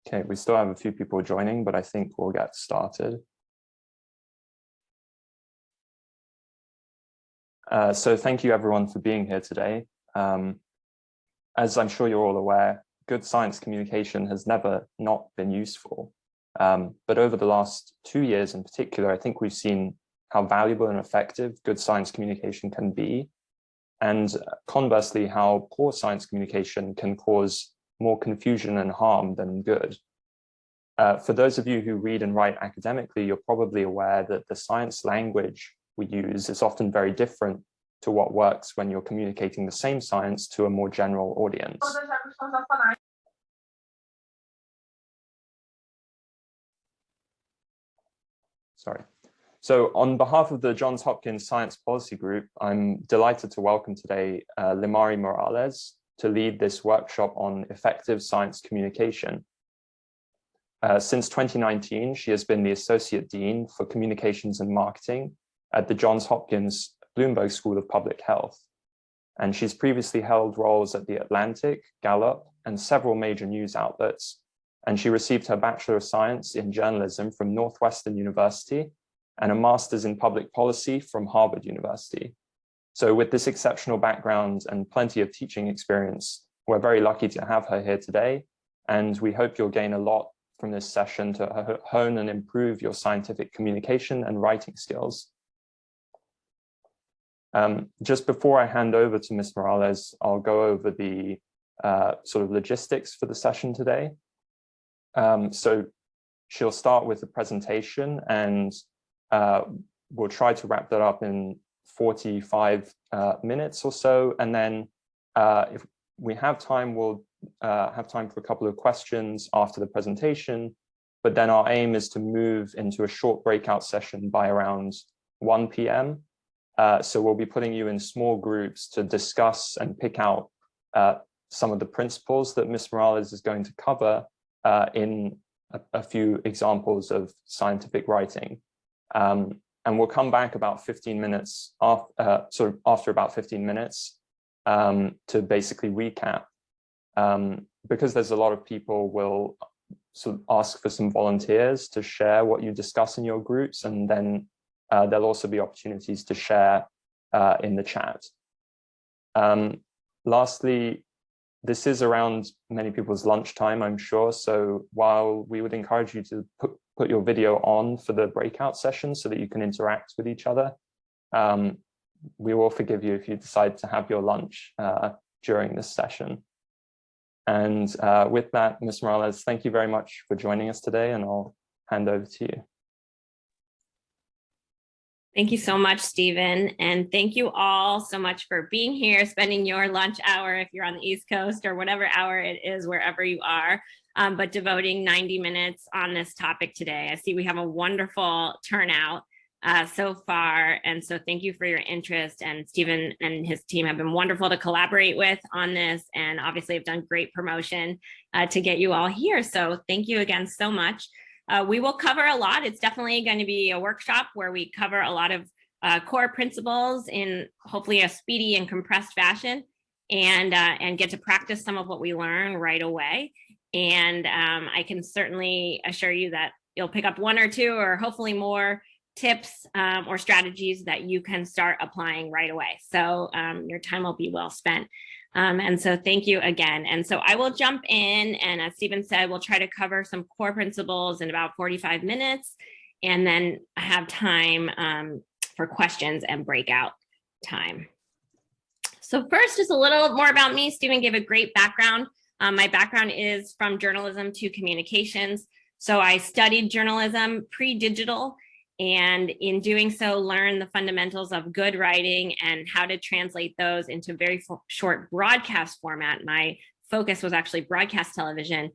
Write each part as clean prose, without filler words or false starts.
Okay, we still have a few people joining, but I think we'll get started. So thank you everyone for being here today. As I'm sure you're all aware, good science communication has never not been useful. But over the last 2 years in particular, I think we've seen how valuable and effective good science communication can be. And conversely, how poor science communication can cause more confusion and harm than good. For those of you who read and write academically, you're probably aware that the science language we use is often very different to what works when you're communicating the same science to a more general audience. Sorry. So on behalf of the Johns Hopkins Science Policy Group, I'm delighted to welcome today Limari Morales to lead this workshop on effective science communication. Since 2019, she has been the Associate Dean for Communications and Marketing at the Johns Hopkins Bloomberg School of Public Health. And she's previously held roles at The Atlantic, Gallup, and several major news outlets. And she received her Bachelor of Science in Journalism from Northwestern University and a Master's in Public Policy from Harvard University. So with this exceptional background and plenty of teaching experience, we're very lucky to have her here today. And we hope you'll gain a lot from this session to hone and improve your scientific communication and writing skills. Just before I hand over to Ms. Morales, I'll go over the sort of logistics for the session today. So she'll start with the presentation and we'll try to wrap that up in 45 minutes or so. And then if we have time, we'll have time for a couple of questions after the presentation, but then our aim is to move into a short breakout session by around 1 p.m. So we'll be putting you in small groups to discuss and pick out some of the principles that Ms. Morales is going to cover in a few examples of scientific writing. And we'll come back about 15 minutes, after about 15 minutes to basically recap. Because there's a lot of people will sort of ask for some volunteers to share what you discuss in your groups, and then there'll also be opportunities to share in the chat. Lastly, this is around many people's lunchtime, I'm sure. So while we would encourage you to put your video on for the breakout session so that you can interact with each other, we will forgive you if you decide to have your lunch during this session. And with that, Ms. Morales, thank you very much for joining us today, and I'll hand over to you. Thank you so much, Stephen. And thank you all so much for being here, spending your lunch hour, if you're on the East Coast, or whatever hour it is, wherever you are, but devoting 90 minutes on this topic today. I see we have a wonderful turnout so far. And so thank you for your interest. And Stephen and his team have been wonderful to collaborate with on this, and obviously have done great promotion to get you all here. So thank you again so much. We will cover a lot. It's definitely going to be a workshop where we cover a lot of core principles in hopefully a speedy and compressed fashion, and get to practice some of what we learn right away. And I can certainly assure you that you'll pick up one or two, or hopefully more tips or strategies that you can start applying right away. So your time will be well spent. And so thank you again. And so I will jump in, and as Stephen said, we'll try to cover some core principles in about 45 minutes, and then have time for questions and breakout time. So first, just a little more about me. Stephen gave a great background. My background is from journalism to communications. So I studied journalism pre-digital, and in doing so, learn the fundamentals of good writing and how to translate those into very short broadcast format. My focus was actually broadcast television,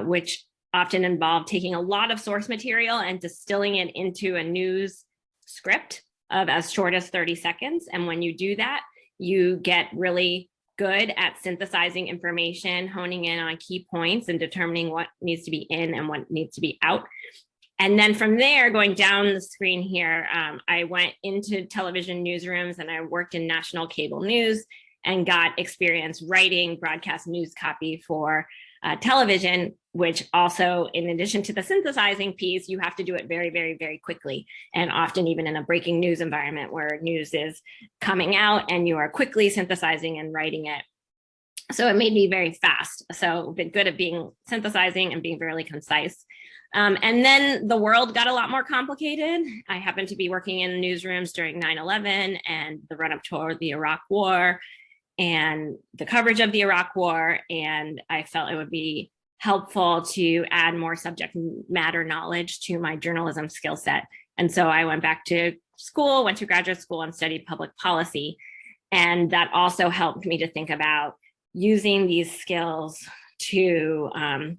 which often involved taking a lot of source material and distilling it into a news script of as short as 30 seconds. And when you do that, you get really good at synthesizing information, honing in on key points, and determining what needs to be in and what needs to be out. And then from there, going down the screen here, I went into television newsrooms, and I worked in national cable news and got experience writing broadcast news copy for television, which also, in addition to the synthesizing piece, you have to do it very, very, very quickly. And often even in a breaking news environment where news is coming out and you are quickly synthesizing and writing it. So it made me very fast. So I've been good at being synthesizing and being fairly concise. And then the world got a lot more complicated. I happened to be working in newsrooms during 9/11 and the run up toward the Iraq War and the coverage of the Iraq War. And I felt it would be helpful to add more subject matter knowledge to my journalism skill set. And so I went back to school, went to graduate school and studied public policy. And that also helped me to think about using these skills to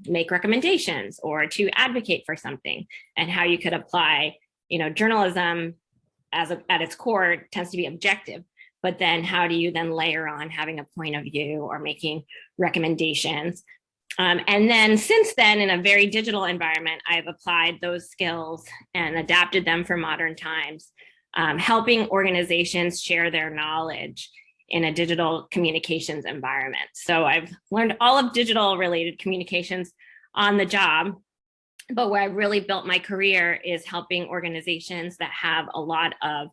make recommendations or to advocate for something, and how you could apply, journalism at its core tends to be objective, but then how do you then layer on having a point of view or making recommendations? And then since then, in a very digital environment, I've applied those skills and adapted them for modern times, helping organizations share their knowledge in a digital communications environment. So I've learned all of digital related communications on the job, but where I really built my career is helping organizations that have a lot of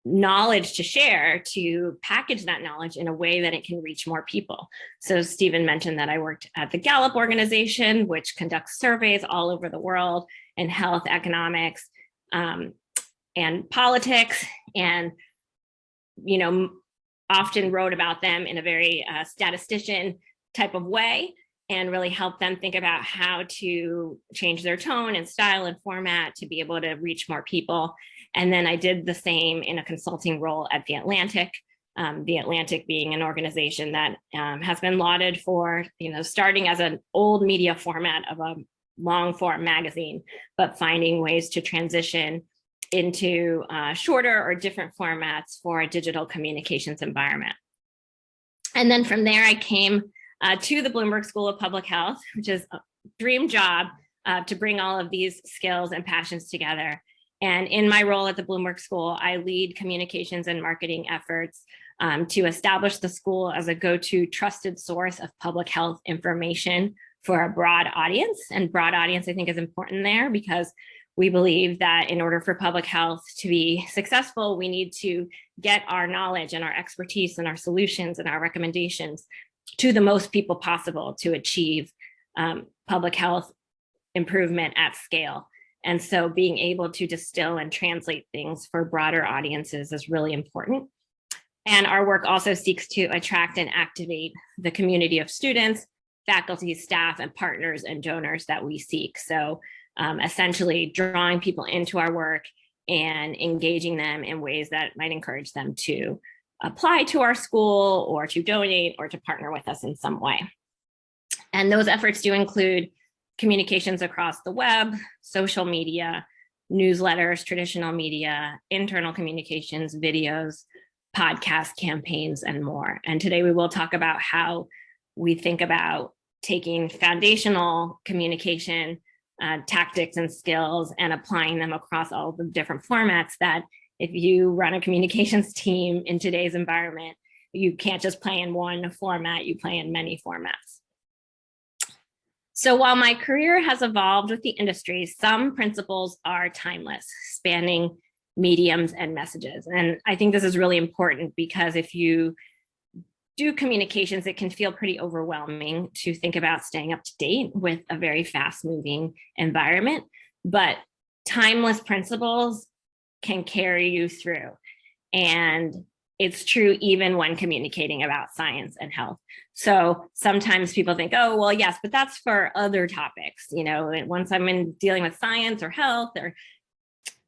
knowledge to share to package that knowledge in a way that it can reach more people. So Stephen mentioned that I worked at the Gallup organization, which conducts surveys all over the world in health, economics, and politics, and often wrote about them in a very statistician type of way, and really help them think about how to change their tone and style and format to be able to reach more people. And then I did the same in a consulting role at The Atlantic. The Atlantic being an organization that has been lauded for, starting as an old media format of a long form magazine, but finding ways to transition into shorter or different formats for a digital communications environment. And then from there, I came to the Bloomberg School of Public Health, which is a dream job to bring all of these skills and passions together. And in my role at the Bloomberg School, I lead communications and marketing efforts to establish the school as a go-to trusted source of public health information for a broad audience. And broad audience, I think, is important there because we believe that in order for public health to be successful, we need to get our knowledge and our expertise and our solutions and our recommendations to the most people possible to achieve public health improvement at scale. And so being able to distill and translate things for broader audiences is really important. And our work also seeks to attract and activate the community of students, faculty, staff, and partners and donors that we seek. So essentially drawing people into our work and engaging them in ways that might encourage them to apply to our school or to donate or to partner with us in some way. And those efforts do include communications across the web, social media, newsletters, traditional media, internal communications, videos, podcast campaigns, and more. And today we will talk about how we think about taking foundational communication tactics and skills and applying them across all the different formats that if you run a communications team in today's environment, you can't just play in one format, you play in many formats. So while my career has evolved with the industry, some principles are timeless, spanning mediums and messages. And I think this is really important because if you do communications, it can feel pretty overwhelming to think about staying up to date with a very fast moving environment, but timeless principles can carry you through. And it's true even when communicating about science and health. So sometimes people think, oh, well, yes, but that's for other topics. Once I'm dealing with science or health or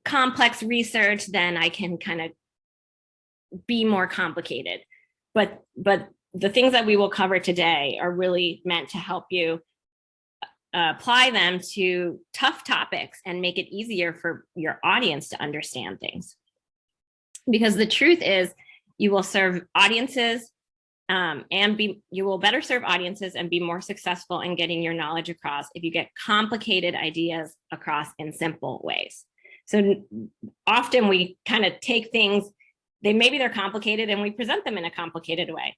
complex research, then I can kind of be more complicated. But the things that we will cover today are really meant to help you apply them to tough topics and make it easier for your audience to understand things. Because the truth is, you will serve audiences you will better serve audiences and be more successful in getting your knowledge across if you get complicated ideas across in simple ways. So often we kind of take things, maybe they're complicated and we present them in a complicated way.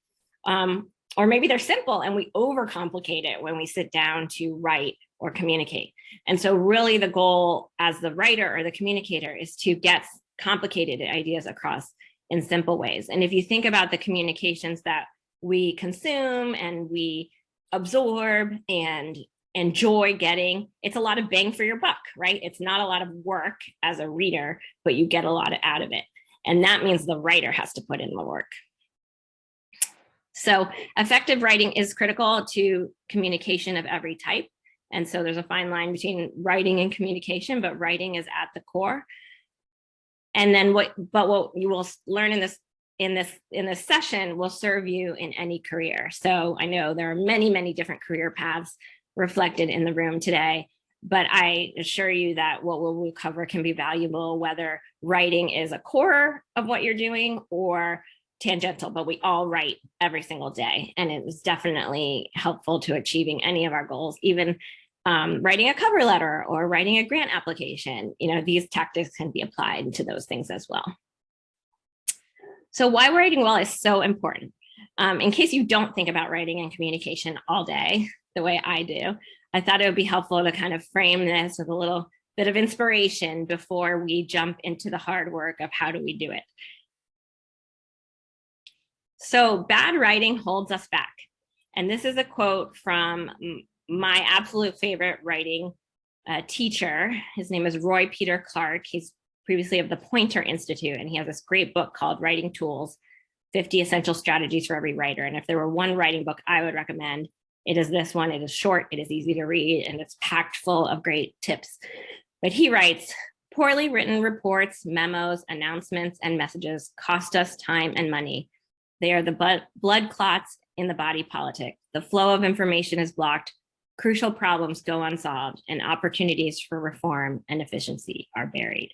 Or maybe they're simple and we overcomplicate it when we sit down to write or communicate. And so really the goal as the writer or the communicator is to get complicated ideas across in simple ways. And if you think about the communications that we consume and we absorb and enjoy getting, it's a lot of bang for your buck, right? It's not a lot of work as a reader, but you get a lot out of it. And that means the writer has to put in the work. So effective writing is critical to communication of every type. And so there's a fine line between writing and communication, but writing is at the core. And then what you will learn in this session will serve you in any career. So I know there are many, many different career paths reflected in the room today, but I assure you that what we'll cover can be valuable, whether writing is a core of what you're doing or tangential, but we all write every single day. And it is definitely helpful to achieving any of our goals, even writing a cover letter or writing a grant application. You know, these tactics can be applied to those things as well. So why writing well is so important. In case you don't think about writing and communication all day, the way I do, I thought it would be helpful to kind of frame this with a little bit of inspiration before we jump into the hard work of how do we do it. So bad writing holds us back. And this is a quote from my absolute favorite writing teacher. His name is Roy Peter Clark. He's previously of the Poynter Institute, and he has this great book called Writing Tools, 50 Essential Strategies for Every Writer. And if there were one writing book I would recommend, it is this one. It is short, it is easy to read, and it's packed full of great tips. But he writes, poorly written reports, memos, announcements, and messages cost us time and money. They are the blood clots in the body politic. The flow of information is blocked, crucial problems go unsolved, and opportunities for reform and efficiency are buried.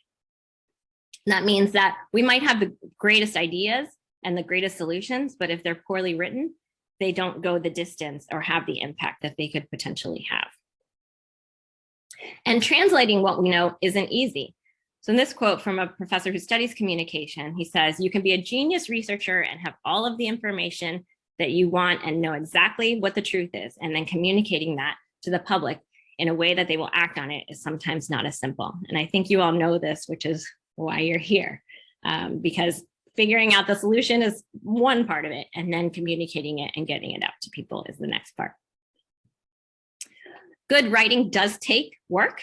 That means that we might have the greatest ideas and the greatest solutions, but if they're poorly written, they don't go the distance or have the impact that they could potentially have. And translating what we know isn't easy. So in this quote from a professor who studies communication, he says, you can be a genius researcher and have all of the information that you want and know exactly what the truth is, and then communicating that to the public in a way that they will act on it is sometimes not as simple. And I think you all know this, which is why you're here, because figuring out the solution is one part of it, and then communicating it and getting it out to people is the next part. Good writing does take work.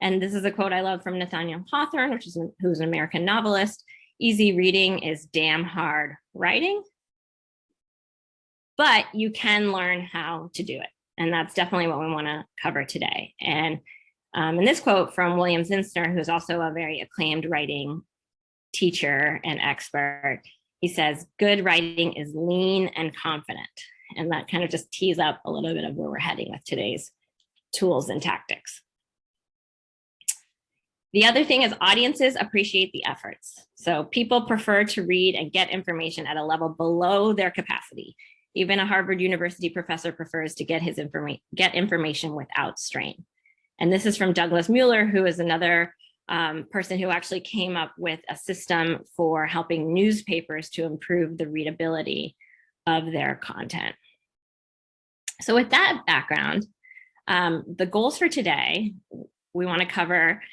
And this is a quote I love from Nathaniel Hawthorne, who's an American novelist. Easy reading is damn hard writing, but you can learn how to do it. And that's definitely what we want to cover today. And in this quote from William Zinsner, who's also a very acclaimed writing teacher and expert, he says, good writing is lean and confident. And that kind of just tees up a little bit of where we're heading with today's tools and tactics. The other thing is audiences appreciate the efforts. So people prefer to read and get information at a level below their capacity. Even a Harvard University professor prefers to get information without strain. And this is from Douglas Mueller, who is another person who actually came up with a system for helping newspapers to improve the readability of their content. So with that background, the goals for today, we want to cover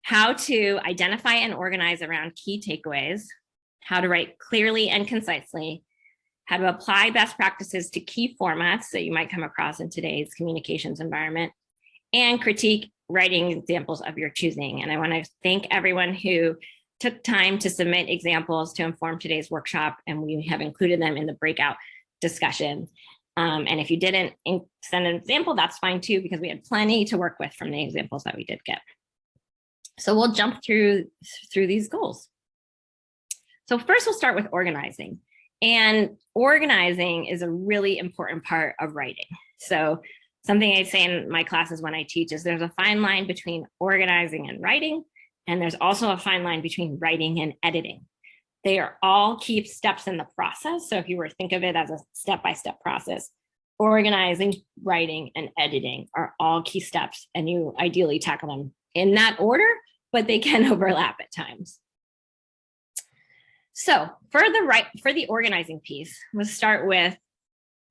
how to identify and organize around key takeaways, how to write clearly and concisely, how to apply best practices to key formats that you might come across in today's communications environment, and critique writing examples of your choosing. And I want to thank everyone who took time to submit examples to inform today's workshop, and we have included them in the breakout discussion. And if you didn't send an example, that's fine too, because we had plenty to work with from the examples that we did get. So we'll jump through these goals. So first we'll start with organizing. And organizing is a really important part of writing. So something I say in my classes when I teach is there's a fine line between organizing and writing, and there's also a fine line between writing and editing. They are all key steps in the process. So if you were to think of it as a step-by-step process, organizing, writing, and editing are all key steps, and you ideally tackle them in that order, but they can overlap at times. So for the organizing piece, we'll start with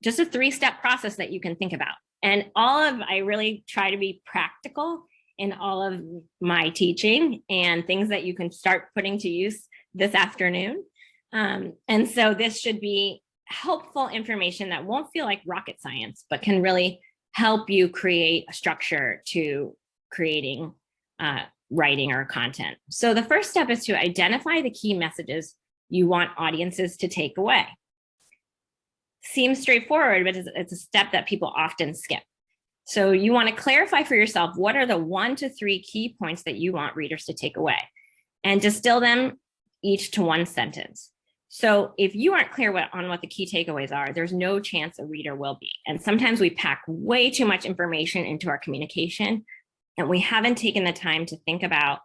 just a 3-step process that you can think about. And I really try to be practical in all of my teaching and things that you can start putting to use this afternoon. And so this should be helpful information that won't feel like rocket science, but can really help you create a structure to creating writing or content. So the first step is to identify the key messages you want audiences to take away. Seems straightforward, but it's a step that people often skip. So you want to clarify for yourself, what are the 1 to 3 key points that you want readers to take away, and distill them each to 1 sentence. So if you aren't clear on what the key takeaways are, there's no chance a reader will be. And sometimes we pack way too much information into our communication, and we haven't taken the time to think about,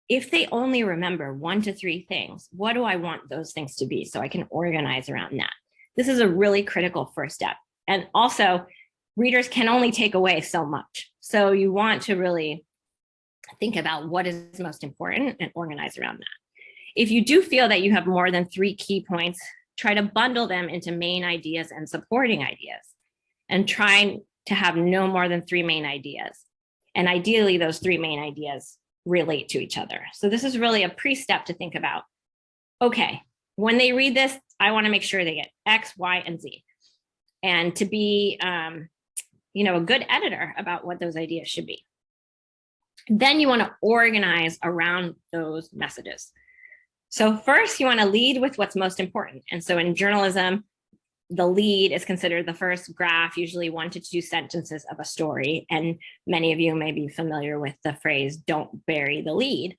if they only remember 1 to 3 things, what do I want those things to be so I can organize around that? This is a really critical first step. And also, readers can only take away so much. So you want to really think about what is most important and organize around that. If you do feel that you have more than 3 key points, try to bundle them into main ideas and supporting ideas, and try to have no more than 3 main ideas. And ideally, those 3 main ideas relate to each other. So this is really a pre-step to think about, okay, when they read this, I want to make sure they get X, Y, and Z. And to be a good editor about what those ideas should be. Then you want to organize around those messages. So first, you want to lead with what's most important. And so in journalism, the lead is considered the first graph, usually 1 to 2 sentences of a story. And many of you may be familiar with the phrase, don't bury the lead.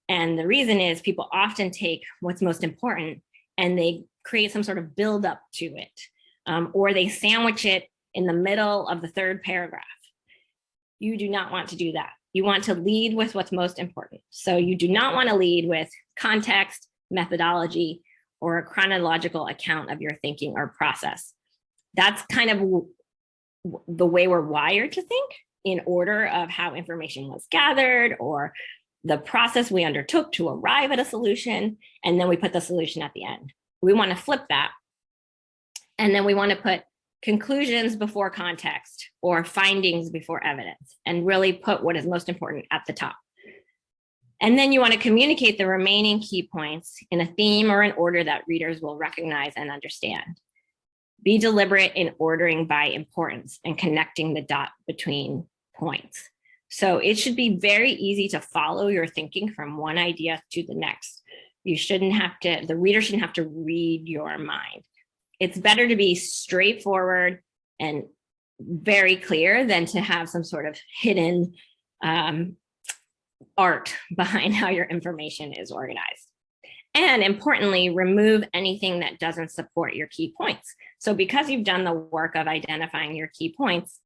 And the reason is people often take what's most important and they create some sort of build up to it, or they sandwich it in the middle of the 3rd paragraph. You do not want to do that. You want to lead with what's most important. So you do not want to lead with context, methodology, or a chronological account of your thinking or process. That's kind of the way we're wired to think, in order of how information was gathered or the process we undertook to arrive at a solution, and then we put the solution at the end. We want to flip that. And then we want to put conclusions before context or findings before evidence, and really put what is most important at the top. And then you want to communicate the remaining key points in a theme or an order that readers will recognize and understand. Be deliberate in ordering by importance and connecting the dot between points. So it should be very easy to follow your thinking from one idea to the next. The reader shouldn't have to read your mind. It's better to be straightforward and very clear than to have some sort of hidden art behind how your information is organized. And importantly, remove anything that doesn't support your key points. So because you've done the work of identifying your key points,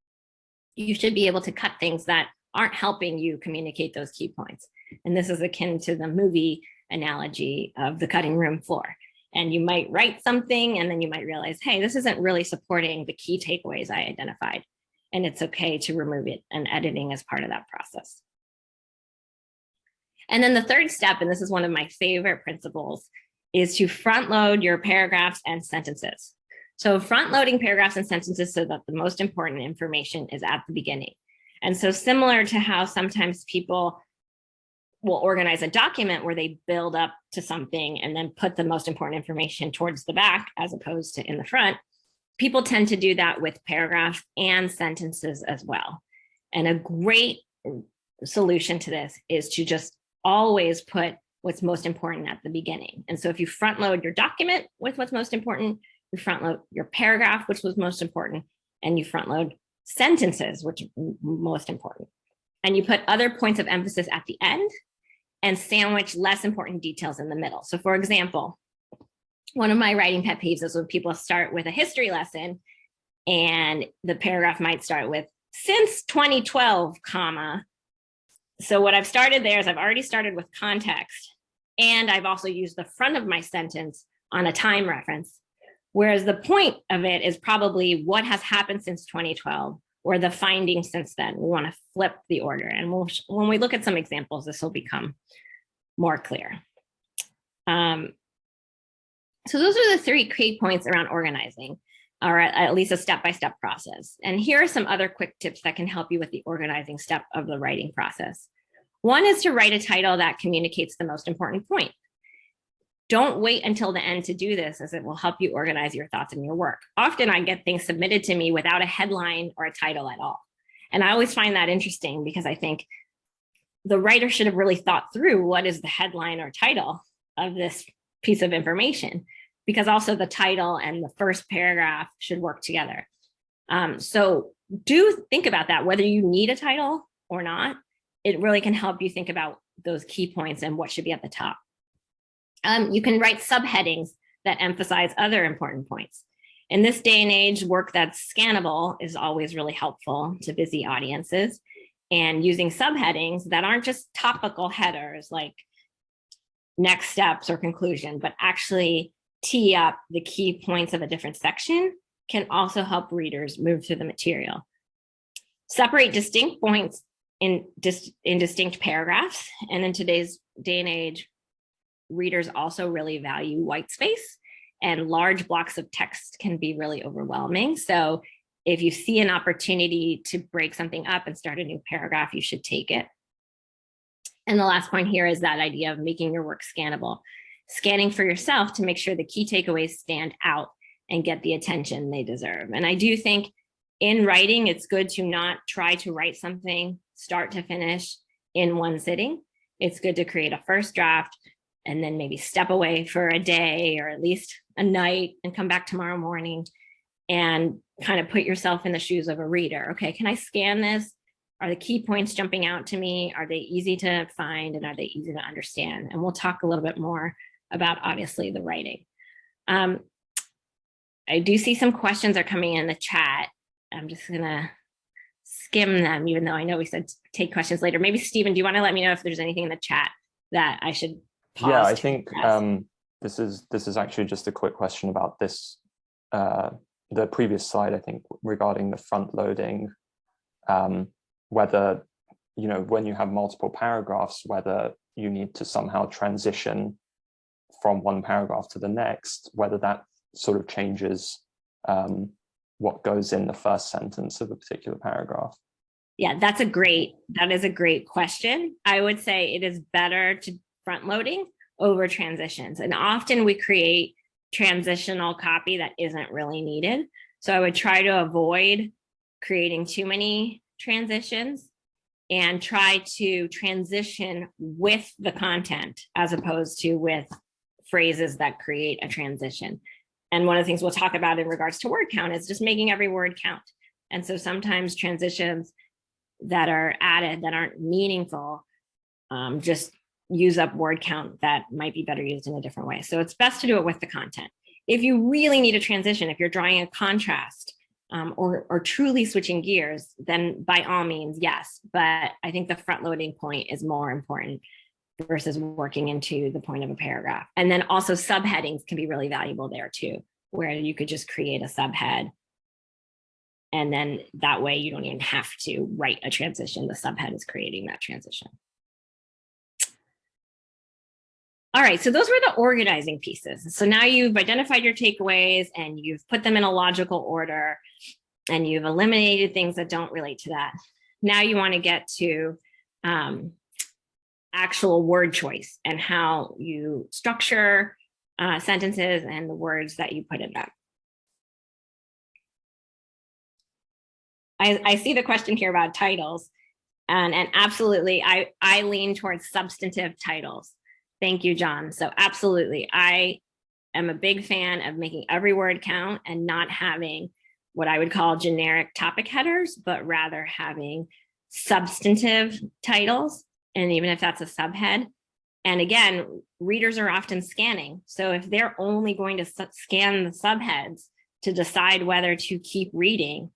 you should be able to cut things that aren't helping you communicate those key points. And this is akin to the movie analogy of the cutting room floor. And you might write something and then you might realize, hey, this isn't really supporting the key takeaways I identified. And it's okay to remove it, and editing is part of that process. And then the 3rd step, and this is one of my favorite principles, is to front load your paragraphs and sentences. So front loading paragraphs and sentences so that the most important information is at the beginning. And so similar to how sometimes people will organize a document where they build up to something and then put the most important information towards the back as opposed to in the front, people tend to do that with paragraphs and sentences as well. And a great solution to this is to just always put what's most important at the beginning. And so if you front load your document with what's most important, you front load your paragraph, which was most important, and you front load sentences, which are most important. And you put other points of emphasis at the end and sandwich less important details in the middle. So for example, one of my writing pet peeves is when people start with a history lesson and the paragraph might start with, since 2012, comma. So what I've started there is I've already started with context, and I've also used the front of my sentence on a time reference. Whereas the point of it is probably what has happened since 2012 or the findings since then. We want to flip the order. And when we look at some examples, this will become more clear. So those are the 3 key points around organizing. or at least a step-by-step process. And here are some other quick tips that can help you with the organizing step of the writing process. One is to write a title that communicates the most important point. Don't wait until the end to do this, as it will help you organize your thoughts and your work. Often I get things submitted to me without a headline or a title at all. And I always find that interesting because I think the writer should have really thought through what is the headline or title of this piece of information, because also the title and the first paragraph should work together. So do think about that, whether you need a title or not. It really can help you think about those key points and what should be at the top. You can write subheadings that emphasize other important points. In this day and age, work that's scannable is always really helpful to busy audiences. And using subheadings that aren't just topical headers like next steps or conclusion, but actually tee up the key points of a different section can also help readers move through the material. Separate distinct points in distinct paragraphs. And in today's day and age, readers also really value white space, and large blocks of text can be really overwhelming. So if you see an opportunity to break something up and start a new paragraph, you should take it. And the last point here is that idea of making your work scannable. Scanning for yourself to make sure the key takeaways stand out and get the attention they deserve. And I do think in writing, it's good to not try to write something start to finish in one sitting. It's good to create a first draft and then maybe step away for a day or at least a night and come back tomorrow morning and kind of put yourself in the shoes of a reader. Okay, can I scan this? Are the key points jumping out to me? Are they easy to find and are they easy to understand? And we'll talk a little bit more about obviously the writing. I do see some questions are coming in the chat. I'm just gonna skim them, even though I know we said take questions later. Maybe Stephen, do you want to let me know if there's anything in the chat that I should pause? Yeah, I think this is actually just a quick question about this, the previous slide, I think, regarding the front loading, whether, you know, when you have multiple paragraphs, whether you need to somehow transition from one paragraph to the next, whether that sort of changes what goes in the first sentence of a particular paragraph. Yeah, that is a great question. I would say it is better to front loading over transitions. And often we create transitional copy that isn't really needed. So I would try to avoid creating too many transitions and try to transition with the content as opposed to with phrases that create a transition. And one of the things we'll talk about in regards to word count is just making every word count. And so sometimes transitions that are added that aren't meaningful just use up word count that might be better used in a different way. So it's best to do it with the content. If you really need a transition, if you're drawing a contrast or truly switching gears, then by all means, yes. But I think the front loading point is more important versus working into the point of a paragraph. And then also subheadings can be really valuable there too, where you could just create a subhead. And then that way you don't even have to write a transition. The subhead is creating that transition. All right, so those were the organizing pieces. So now you've identified your takeaways and you've put them in a logical order and you've eliminated things that don't relate to that. Now you want to get to actual word choice and how you structure sentences and the words that you put in them. I see the question here about titles, and absolutely, I lean towards substantive titles. Thank you, John. So absolutely, I am a big fan of making every word count and not having what I would call generic topic headers, but rather having substantive titles. And even if that's a subhead. And again, readers are often scanning. So if they're only going to scan the subheads to decide whether to keep reading,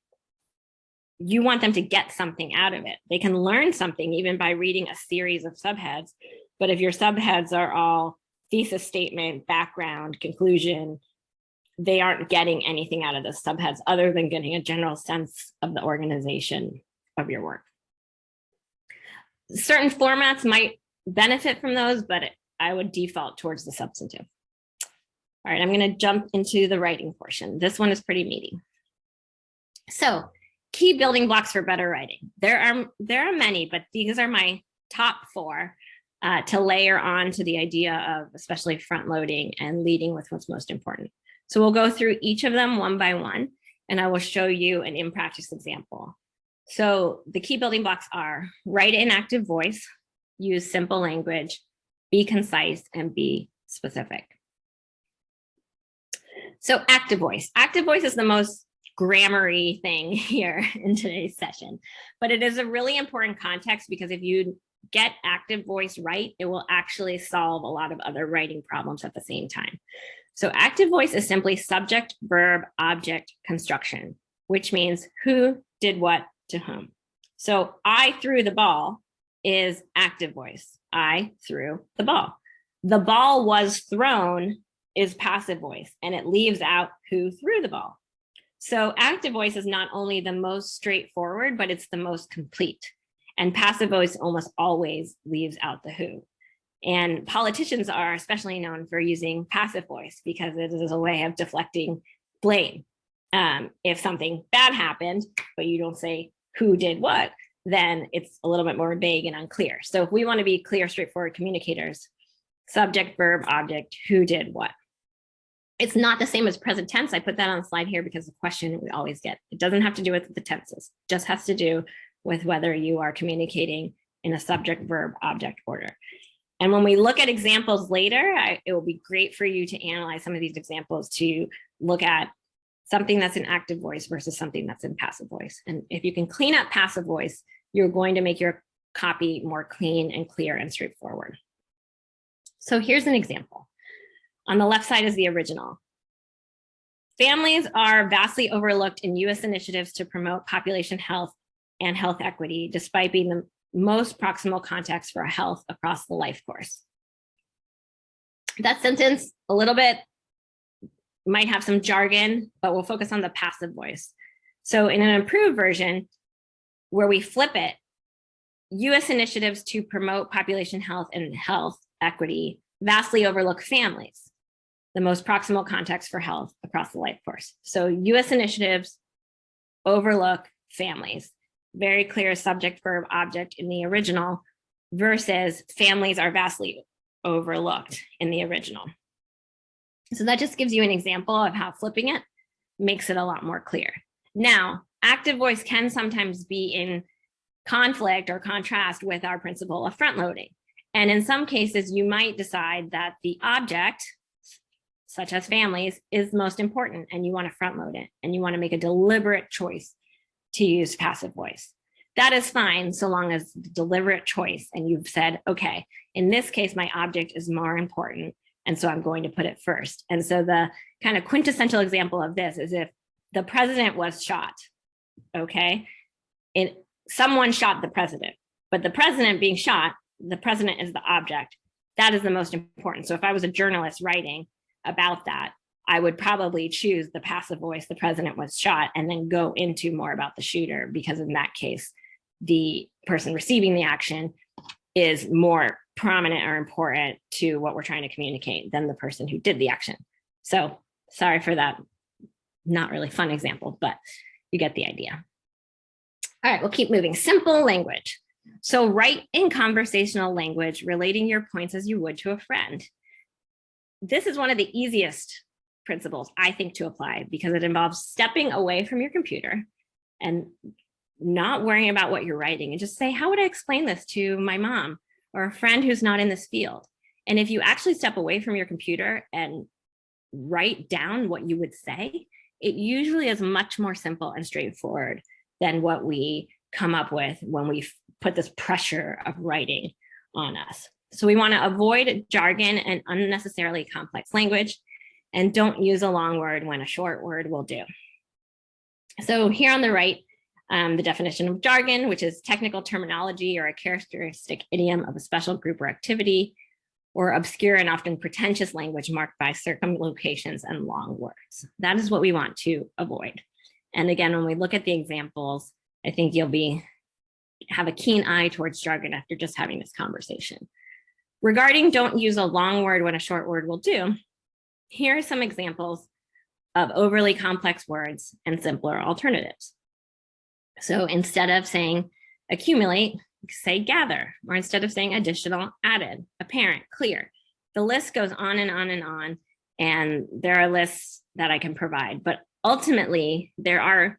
you want them to get something out of it. They can learn something even by reading a series of subheads. But if your subheads are all thesis statement, background, conclusion, they aren't getting anything out of the subheads other than getting a general sense of the organization of your work. Certain formats might benefit from those, but I would default towards the substantive. All right, I'm going to jump into the writing portion. This one is pretty meaty. So, key building blocks for better writing. There are many, but these are my top 4 to layer on to the idea of especially front loading and leading with what's most important. So we'll go through each of them one by one, and I will show you an in-practice example. So the key building blocks are write in active voice, use simple language, be concise, and be specific. So active voice. Active voice is the most grammar-y thing here in today's session, but it is a really important context because if you get active voice right, it will actually solve a lot of other writing problems at the same time. So active voice is simply subject, verb, object construction, which means who did what to whom. So I threw the ball is active voice. I threw the ball. The ball was thrown is passive voice, and it leaves out who threw the ball. So active voice is not only the most straightforward, but it's the most complete. And passive voice almost always leaves out the who. And politicians are especially known for using passive voice because it is a way of deflecting blame. If something bad happened, but you don't say who did what, then it's a little bit more vague and unclear. So if we want to be clear, straightforward communicators, subject, verb, object, who did what. It's not the same as present tense. I put that on the slide here because the question we always get. It doesn't have to do with the tenses, it just has to do with whether you are communicating in a subject, verb, object order. And when we look at examples later, it will be great for you to analyze some of these examples to look at something that's in active voice versus something that's in passive voice. And if you can clean up passive voice, you're going to make your copy more clean and clear and straightforward. So here's an example. On the left side is the original. Families are vastly overlooked in US initiatives to promote population health and health equity, despite being the most proximal context for health across the life course. That sentence, a little bit, might have some jargon, but we'll focus on the passive voice. So in an improved version, where we flip it, US initiatives to promote population health and health equity vastly overlook families, the most proximal context for health across the life course. So US initiatives overlook families. Very clear subject, verb, object in the original versus families are vastly overlooked in the original. So that just gives you an example of how flipping it makes it a lot more clear. Now, active voice can sometimes be in conflict or contrast with our principle of front loading. And in some cases, you might decide that the object, such as families, is most important and you want to front load it and you want to make a deliberate choice to use passive voice. That is fine so long as the deliberate choice and you've said, okay, in this case, my object is more important. And so I'm going to put it first. And so the kind of quintessential example of this is if the president was shot, okay? Someone shot the president, but the president being shot, the president is the object. That is the most important. So if I was a journalist writing about that, I would probably choose the passive voice, the president was shot, and then go into more about the shooter, because in that case, the person receiving the action is more prominent or important to what we're trying to communicate than the person who did the action. So sorry for that not really fun example, but you get the idea. All right, we'll keep moving. Simple language. So write in conversational language, relating your points as you would to a friend. This is one of the easiest principles, I think, to apply because it involves stepping away from your computer and not worrying about what you're writing and just say, how would I explain this to my mom or a friend who's not in this field? And if you actually step away from your computer and write down what you would say, it usually is much more simple and straightforward than what we come up with when we put this pressure of writing on us. So we want to avoid jargon and unnecessarily complex language, and don't use a long word when a short word will do. So here on the right, the definition of jargon, which is technical terminology or a characteristic idiom of a special group or activity, or obscure and often pretentious language marked by circumlocutions and long words. That is what we want to avoid. And again, when we look at the examples, I think you'll have a keen eye towards jargon after just having this conversation. Regarding don't use a long word when a short word will do, here are some examples of overly complex words and simpler alternatives. So instead of saying accumulate, say gather, or instead of saying additional, added, apparent, clear. The list goes on and on and on, and there are lists that I can provide, but ultimately there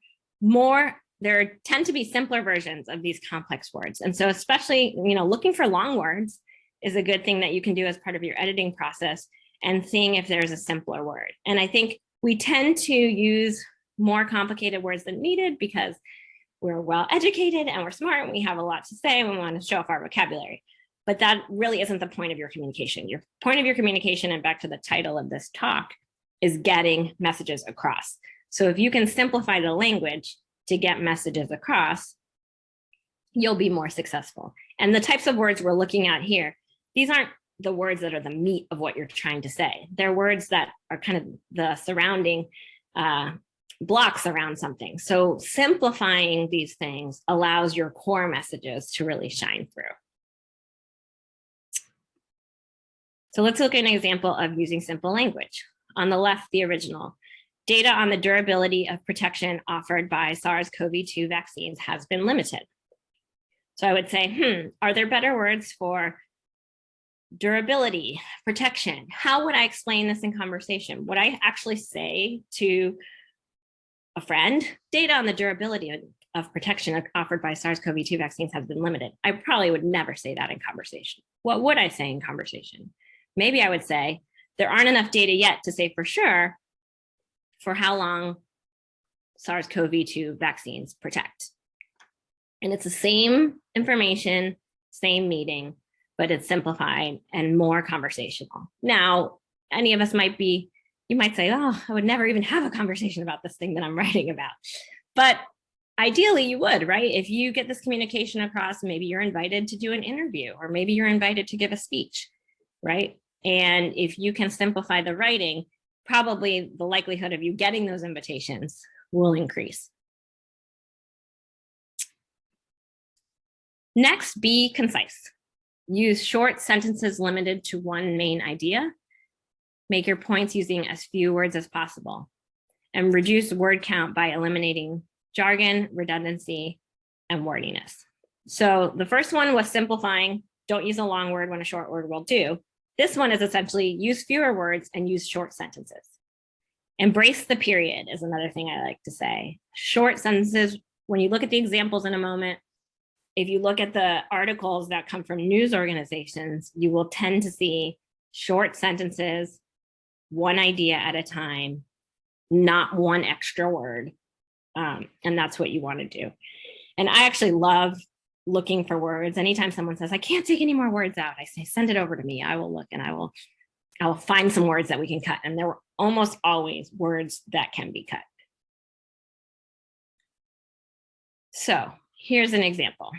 tend to be simpler versions of these complex words. And so especially, looking for long words is a good thing that you can do as part of your editing process and seeing if there's a simpler word. And I think we tend to use more complicated words than needed because we're well educated and we're smart and we have a lot to say and we want to show off our vocabulary. But that really isn't the point of your communication. Your point of your communication, and back to the title of this talk, is getting messages across. So if you can simplify the language to get messages across, you'll be more successful. And the types of words we're looking at here, these aren't the words that are the meat of what you're trying to say. They're words that are kind of the surrounding blocks around something. So simplifying these things allows your core messages to really shine through. So let's look at an example of using simple language. On the left, the original. Data on the durability of protection offered by SARS-CoV-2 vaccines has been limited. So I would say, are there better words for durability, protection? How would I explain this in conversation? Would I actually say to a friend, data on the durability of protection offered by SARS-CoV-2 vaccines has been limited? I probably would never say that in conversation. What would I say in conversation? Maybe I would say, there aren't enough data yet to say for sure for how long SARS-CoV-2 vaccines protect. And it's the same information, same meeting, but it's simplified and more conversational. Now, any of us you might say, oh, I would never even have a conversation about this thing that I'm writing about. But ideally you would, right? If you get this communication across, maybe you're invited to do an interview, or maybe you're invited to give a speech, right? And if you can simplify the writing, probably the likelihood of you getting those invitations will increase. Next, be concise. Use short sentences limited to one main idea. Make your points using as few words as possible, and reduce word count by eliminating jargon, redundancy, and wordiness. So the first one was simplifying. Don't use a long word when a short word will do. This one is essentially use fewer words and use short sentences. Embrace the period is another thing I like to say. Short sentences, when you look at the examples in a moment, if you look at the articles that come from news organizations, you will tend to see short sentences, one idea at a time, not one extra word. And that's what you want to do. And I actually love looking for words. Anytime someone says, I can't take any more words out, I say, send it over to me. I will look and I will find some words that we can cut. And there were almost always words that can be cut. So here's an example.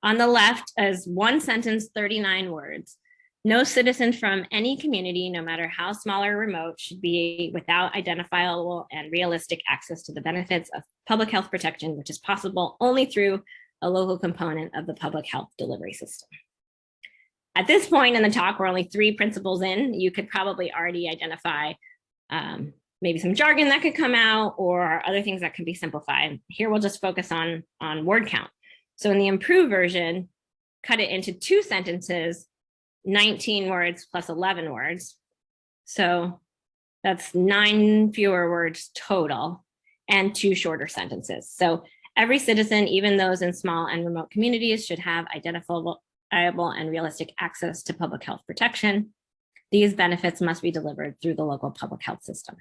On the left is one sentence, 39 words. No citizen from any community, no matter how small or remote, should be without identifiable and realistic access to the benefits of public health protection, which is possible only through a local component of the public health delivery system. At this point in the talk, we're only 3 principles in. You could probably already identify maybe some jargon that could come out or other things that can be simplified. Here we'll just focus on word count. So in the improved version, cut it into 2 sentences, 19 words plus 11 words. So that's 9 fewer words total and 2 shorter sentences. So every citizen, even those in small and remote communities, should have identifiable and realistic access to public health protection. These benefits must be delivered through the local public health system.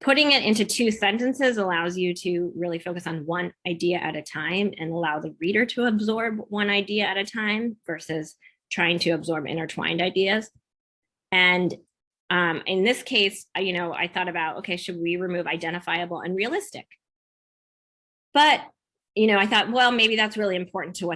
Putting it into 2 sentences allows you to really focus on one idea at a time and allow the reader to absorb one idea at a time versus trying to absorb intertwined ideas. And in this case, I thought about, okay, should we remove identifiable and realistic? But, I thought, well, maybe that's really important to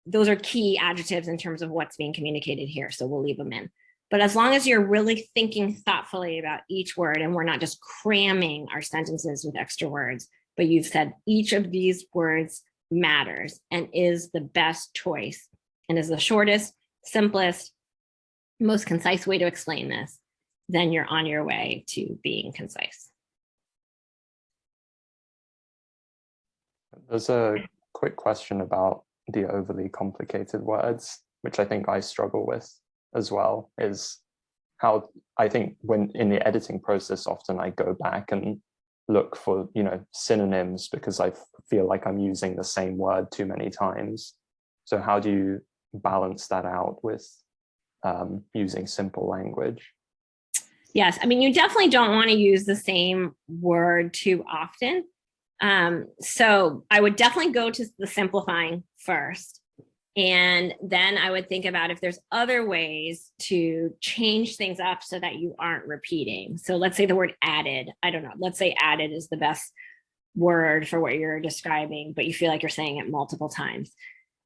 those are key adjectives in terms of what's being communicated here. So we'll leave them in. But as long as you're really thinking thoughtfully about each word and we're not just cramming our sentences with extra words, but you've said each of these words matters and is the best choice and is the shortest, simplest, most concise way to explain this, then you're on your way to being concise. There's a quick question about the overly complicated words, which I think I struggle with as well, is how I think when in the editing process, often I go back and look for, synonyms because I feel like I'm using the same word too many times. So how do you balance that out with using simple language? Yes, I mean, you definitely don't want to use the same word too often. So I would definitely go to the simplifying first. And then I would think about if there's other ways to change things up so that you aren't repeating. So let's say the word added. I don't know. Let's say added is the best word for what you're describing, but you feel like you're saying it multiple times.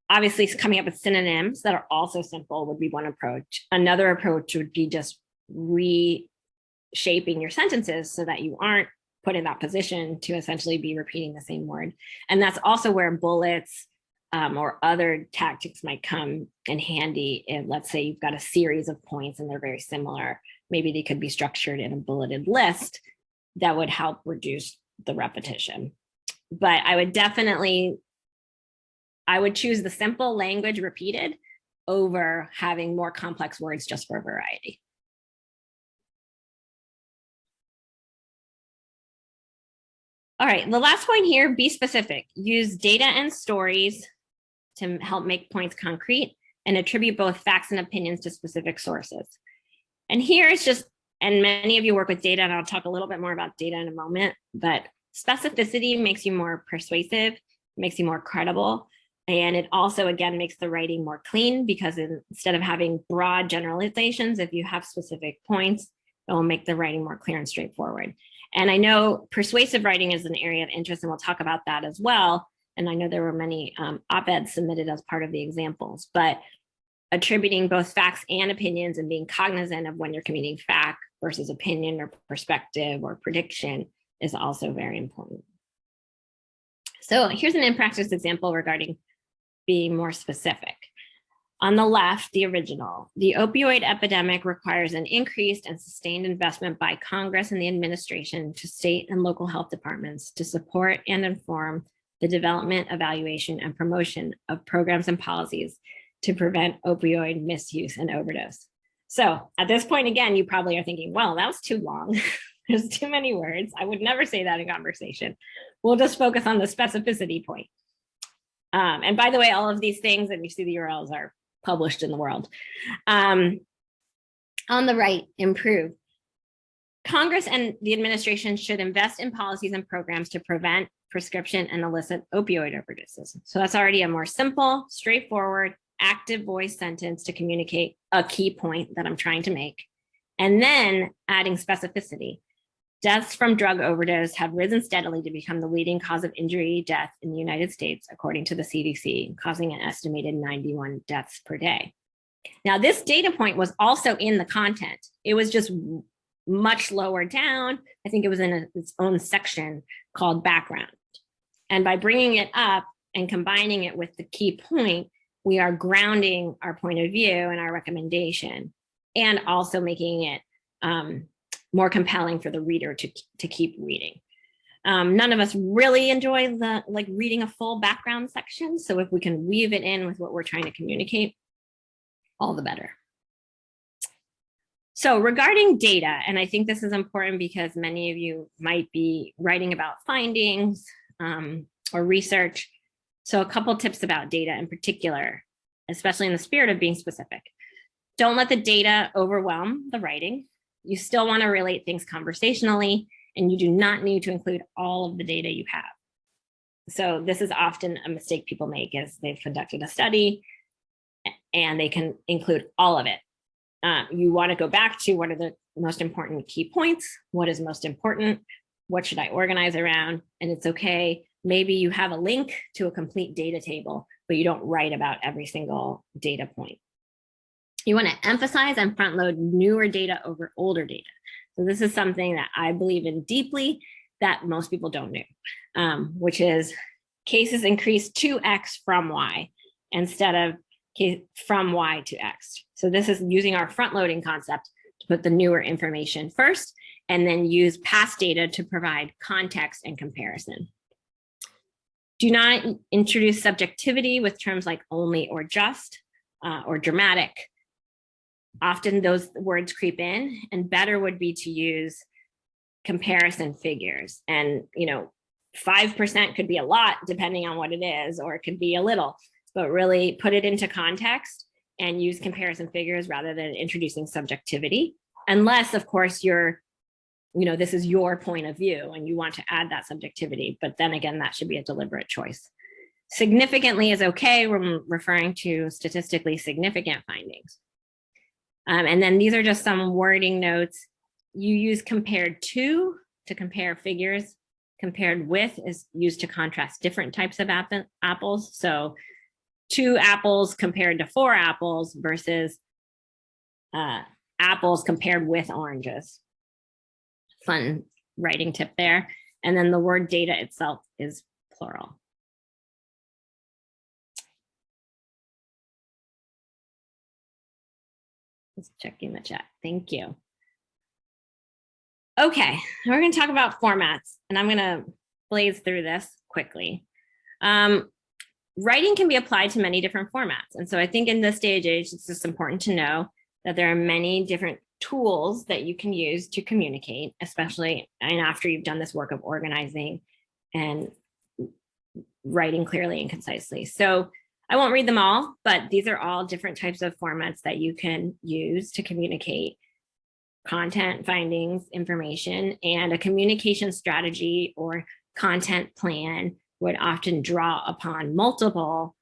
Obviously, coming up with synonyms that are also simple would be one approach. Another approach would be just reshaping your sentences so that you aren't put in that position to essentially be repeating the same word. And that's also where bullets or other tactics might come in handy. If, let's say you've got a series of points and they're very similar, maybe they could be structured in a bulleted list that would help reduce the repetition. But I would choose the simple language repeated over having more complex words just for variety. All right, the last point here, be specific. Use data and stories to help make points concrete and attribute both facts and opinions to specific sources. And here it's just, and many of you work with data, and I'll talk a little bit more about data in a moment, but specificity makes you more persuasive, makes you more credible. And it also, again, makes the writing more clean because instead of having broad generalizations, if you have specific points, it will make the writing more clear and straightforward. And I know persuasive writing is an area of interest, and we'll talk about that as well. And I know there were many op-eds submitted as part of the examples, but attributing both facts and opinions and being cognizant of when you're communicating fact versus opinion or perspective or prediction is also very important. So here's an in-practice example regarding being more specific. On the left, the original, the opioid epidemic requires an increased and sustained investment by Congress and the administration to state and local health departments to support and inform the development, evaluation, and promotion of programs and policies to prevent opioid misuse and overdose. So at this point, again, you probably are thinking, well, that was too long. There's too many words. I would never say that in conversation. We'll just focus on the specificity point. And by the way, all of these things, and you see the URLs are published in the world. On the right, improve. Congress and the administration should invest in policies and programs to prevent prescription and illicit opioid overdoses. So that's already a more simple, straightforward, active voice sentence to communicate a key point that I'm trying to make. And then adding specificity. Deaths from drug overdose have risen steadily to become the leading cause of injury death in the United States, according to the CDC, causing an estimated 91 deaths per day. Now, this data point was also in the content. It was just much lower down. I think it was in its own section called background. And by bringing it up and combining it with the key point, we are grounding our point of view and our recommendation, and also making it more compelling for the reader to keep reading. None of us really enjoy the reading a full background section. So if we can weave it in with what we're trying to communicate, all the better. So regarding data, and I think this is important because many of you might be writing about findings or research. So a couple tips about data in particular, especially in the spirit of being specific. Don't let the data overwhelm the writing. You still want to relate things conversationally, and you do not need to include all of the data you have. So this is often a mistake people make, is they've conducted a study and they can include all of it. You want to go back to what are the most important key points, what is most important, what should I organize around, and it's okay. Maybe you have a link to a complete data table, but you don't write about every single data point. You want to emphasize and front load newer data over older data. So this is something that I believe in deeply that most people don't know, which is cases increased 2x from Y instead of from Y to X. So this is using our front loading concept to put the newer information first, and then use past data to provide context and comparison. Do not introduce subjectivity with terms like only or just or dramatic. Often those words creep in, and better would be to use comparison figures. And 5% could be a lot depending on what it is, or it could be a little, but really put it into context and use comparison figures rather than introducing subjectivity. Unless, of course, this is your point of view and you want to add that subjectivity, but then again, that should be a deliberate choice. Significantly is okay when referring to statistically significant findings. And then these are just some wording notes. You use compared to compare figures. Compared with is used to contrast different types of apples. So 2 apples compared to 4 apples versus apples compared with oranges. Fun writing tip there. And then the word data itself is plural. Just checking the chat. Thank you. Okay, we're going to talk about formats, and I'm going to blaze through this quickly. Writing can be applied to many different formats. And so I think in this day and age, it's just important to know that there are many different tools that you can use to communicate, especially after you've done this work of organizing and writing clearly and concisely. So I won't read them all, but these are all different types of formats that you can use to communicate content, findings, information, and a communication strategy or content plan would often draw upon multiple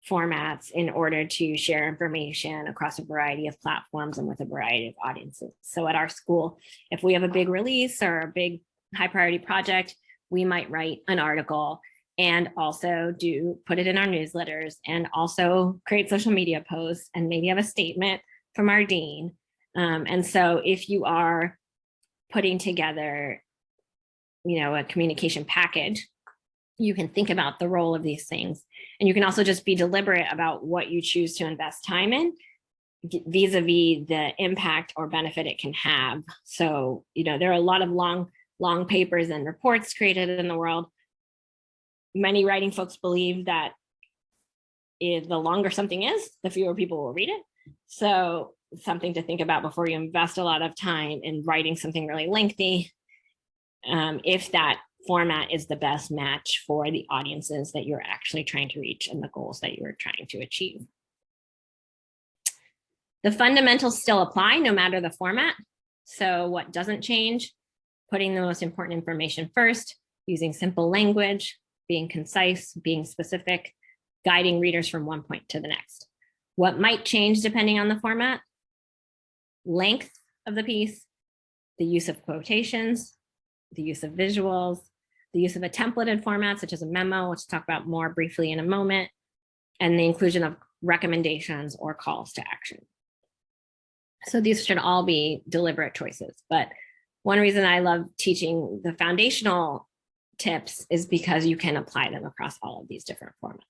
formats in order to share information across a variety of platforms and with a variety of audiences. So at our school, if we have a big release or a big high priority project, we might write an article and also put it in our newsletters and also create social media posts and maybe have a statement from our dean. And so if you are putting together, a communication package, you can think about the role of these things. And you can also just be deliberate about what you choose to invest time in vis-a-vis the impact or benefit it can have. So, there are a lot of long papers and reports created in the world. Many writing folks believe that the longer something is, the fewer people will read it. So something to think about before you invest a lot of time in writing something really lengthy, if that format is the best match for the audiences that you're actually trying to reach and the goals that you're trying to achieve. The fundamentals still apply no matter the format. So what doesn't change? Putting the most important information first, using simple language, being concise, being specific, guiding readers from one point to the next. What might change depending on the format? Length of the piece, the use of quotations, the use of visuals, the use of a templated format such as a memo, which we'll talk about more briefly in a moment, and the inclusion of recommendations or calls to action. So these should all be deliberate choices. But one reason I love teaching the foundational tips is because you can apply them across all of these different formats.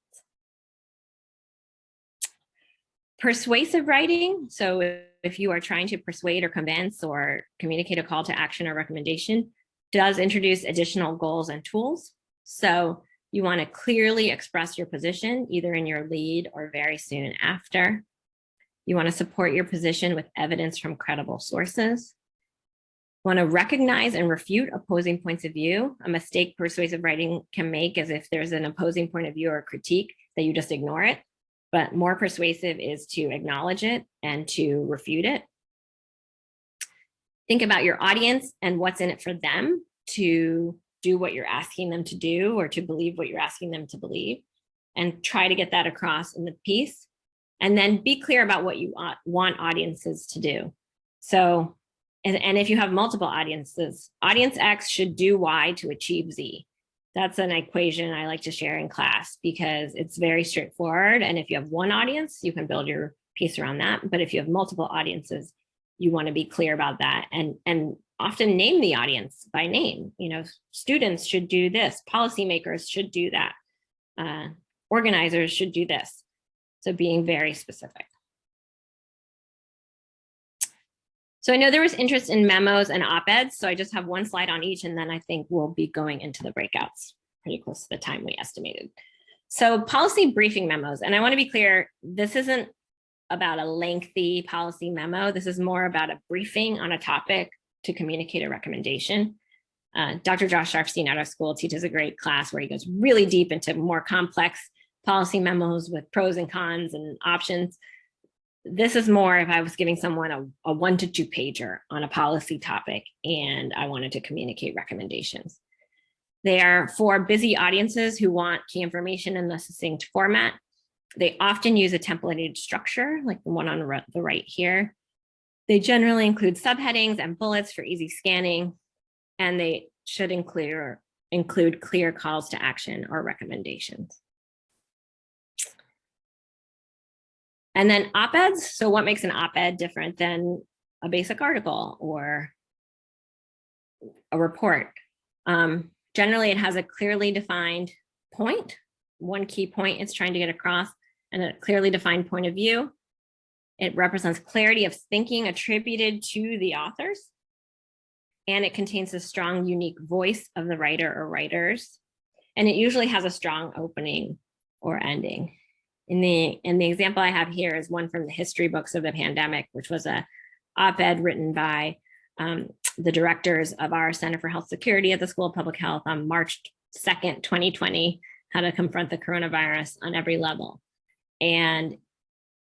Persuasive writing. So if you are trying to persuade or convince or communicate a call to action or recommendation, does introduce additional goals and tools. So you want to clearly express your position, either in your lead or very soon after. You want to support your position with evidence from credible sources. You want to recognize and refute opposing points of view. A mistake persuasive writing can make is if there's an opposing point of view or critique that you just ignore it. But more persuasive is to acknowledge it and to refute it. Think about your audience and what's in it for them to do what you're asking them to do or to believe what you're asking them to believe, and try to get that across in the piece. And then be clear about what you want audiences to do. So, and if you have multiple audiences, audience X should do Y to achieve Z. That's an equation I like to share in class because it's very straightforward. And if you have one audience, you can build your piece around that. But if you have multiple audiences, you want to be clear about that and often name the audience by name. Students should do this, policymakers should do that, organizers should do this. So being very specific. So I know there was interest in memos and op-eds, so I just have one slide on each, and then I think we'll be going into the breakouts pretty close to the time we estimated. So policy briefing memos, and I want to be clear, this isn't about a lengthy policy memo. This is more about a briefing on a topic to communicate a recommendation. Dr. Josh Sharfstein at our school teaches a great class where he goes really deep into more complex policy memos with pros and cons and options. This is more if I was giving someone a 1 to 2 pager on a policy topic and I wanted to communicate recommendations. They are for busy audiences who want key information in a succinct format. They often use a templated structure like the one on the right here. They generally include subheadings and bullets for easy scanning, and they should include clear calls to action or recommendations. And then op-eds. So what makes an op-ed different than a basic article or a report? Generally, it has a clearly defined point, one key point it's trying to get across, and a clearly defined point of view. It represents clarity of thinking attributed to the authors, and it contains a strong, unique voice of the writer or writers, and it usually has a strong opening or ending. In the example I have here is one from the history books of the pandemic, which was a op-ed written by the directors of our Center for Health Security at the School of Public Health on March 2nd, 2020, how to confront the coronavirus on every level. And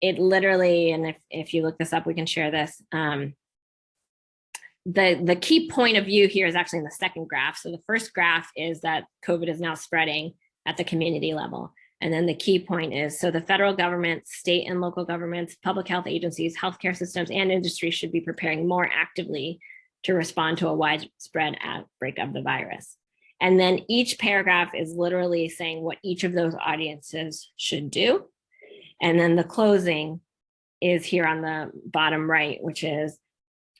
it literally, and if you look this up, we can share this. The key point of view here is actually in the second graph. So the first graph is that COVID is now spreading at the community level. And then the key point is, so the federal government, state and local governments, public health agencies, healthcare systems, and industry should be preparing more actively to respond to a widespread outbreak of the virus. And then each paragraph is literally saying what each of those audiences should do. And then the closing is here on the bottom right, which is,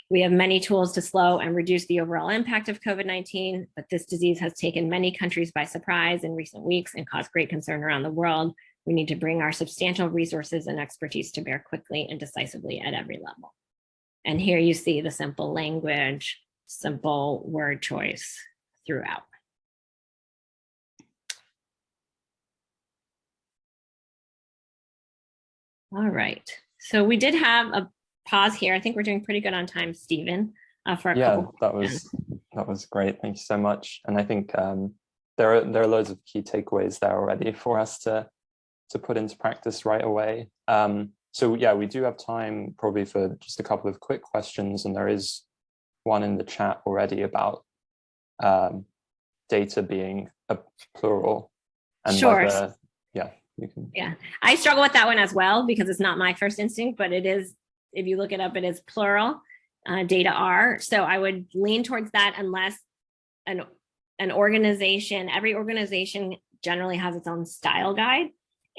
we have many tools to slow and reduce the overall impact of COVID-19, but this disease has taken many countries by surprise in recent weeks and caused great concern around the world. We need to bring our substantial resources and expertise to bear quickly and decisively at every level. And here you see the simple language, simple word choice throughout. All right, so we did have a pause here. I think we're doing pretty good on time, Stephen. For a couple that was great. Thank you so much. And I think there are loads of key takeaways there already for us to put into practice right away. So yeah, we do have time probably for just a couple of quick questions, and there is one in the chat already about data being a plural. And sure. Whether, yeah, you can. Yeah, I struggle with that one as well because it's not my first instinct, but it is. If you look it up, it is plural, data are. So I would lean towards that unless an organization, every organization generally has its own style guide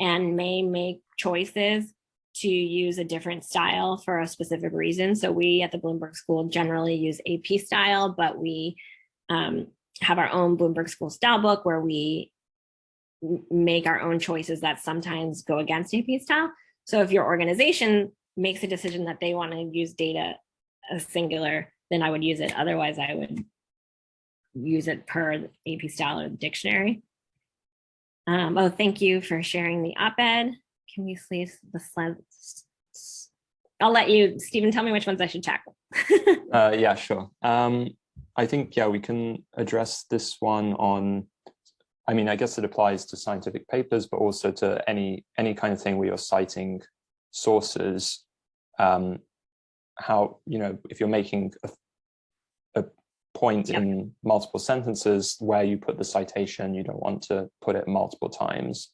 and may make choices to use a different style for a specific reason. So we at the Bloomberg School generally use AP style, but we have our own Bloomberg School style book where we make our own choices that sometimes go against AP style. So if your organization makes a decision that they want to use data as singular, then I would use it. Otherwise, I would use it per AP style or the dictionary. Oh, thank you for sharing the op-ed. Can you please the slides? I'll let you, Stephen, tell me which ones I should tackle. Yeah, sure. I think, yeah, we can address this one on, I mean, I guess it applies to scientific papers, but also to any kind of thing where you're citing sources. How, you know, if you're making a point in multiple sentences, where you put the citation, you don't want to put it multiple times.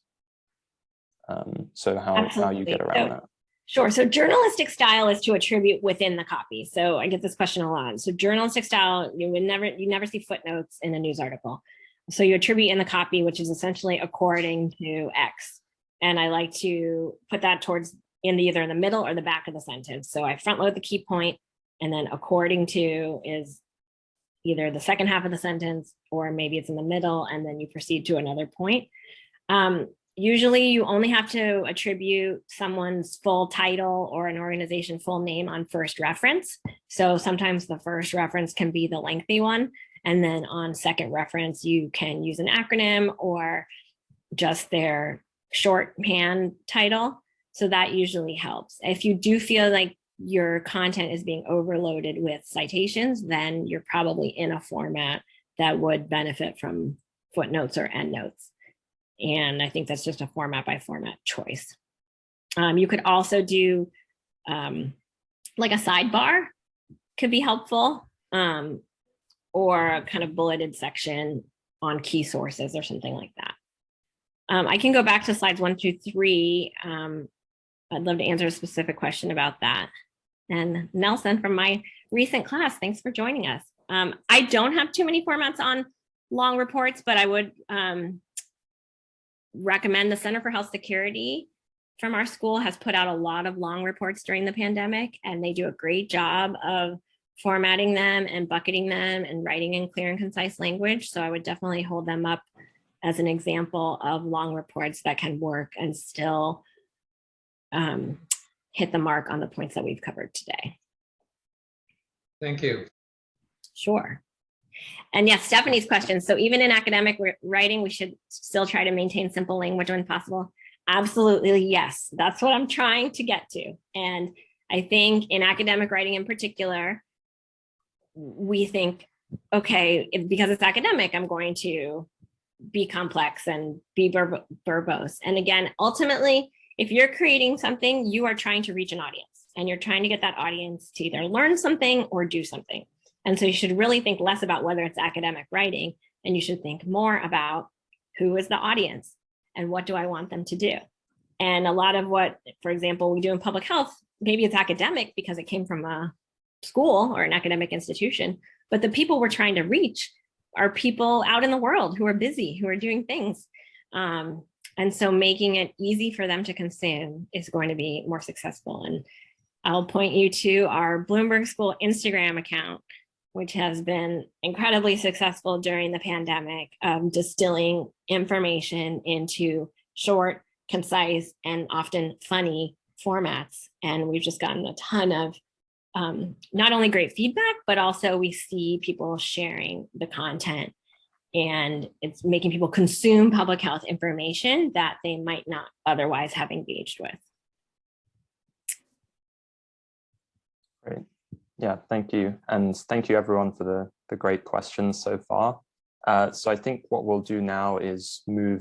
So how you get around that? Sure. So journalistic style is to attribute within the copy. So I get this question a lot. So journalistic style, you never see footnotes in a news article. So you attribute in the copy, which is essentially according to X. And I like to put that towards either in the middle or the back of the sentence. So I front load the key point, and then according to is either the second half of the sentence, or maybe it's in the middle, and then you proceed to another point. Usually you only have to attribute someone's full title or an organization's full name on first reference. So sometimes the first reference can be the lengthy one. And then on second reference, you can use an acronym or just their shorthand title. So that usually helps. If you do feel like your content is being overloaded with citations, then you're probably in a format that would benefit from footnotes or endnotes. And I think that's just a format by format choice. You could also do like a sidebar could be helpful, or a kind of bulleted section on key sources or something like that. I can go back to slides 1 through 3. I'd love to answer a specific question about that. And Nelson from my recent class, thanks for joining us. I don't have too many formats on long reports, but I would recommend the Center for Health Security from our school has put out a lot of long reports during the pandemic, and they do a great job of formatting them and bucketing them and writing in clear and concise language. So I would definitely hold them up as an example of long reports that can work and still hit the mark on the points that we've covered today. Thank you. Sure. And yes, Stephanie's question. So even in academic writing, we should still try to maintain simple language when possible. Absolutely, yes. That's what I'm trying to get to. And I think in academic writing in particular, we think, okay, because it's academic, I'm going to be complex and be verbose. And again, ultimately, if you're creating something, you are trying to reach an audience, and you're trying to get that audience to either learn something or do something. And so you should really think less about whether it's academic writing, and you should think more about who is the audience and what do I want them to do. And a lot of what, for example, we do in public health, maybe it's academic because it came from a school or an academic institution, but the people we're trying to reach are people out in the world who are busy, who are doing things. And so making it easy for them to consume is going to be more successful. And I'll point you to our Bloomberg School Instagram account, which has been incredibly successful during the pandemic, distilling information into short, concise, and often funny formats. And we've just gotten a ton of not only great feedback, but also we see people sharing the content, and it's making people consume public health information that they might not otherwise have engaged with. Great. Yeah, thank you. And thank you everyone for the great questions so far. So I think what we'll do now is move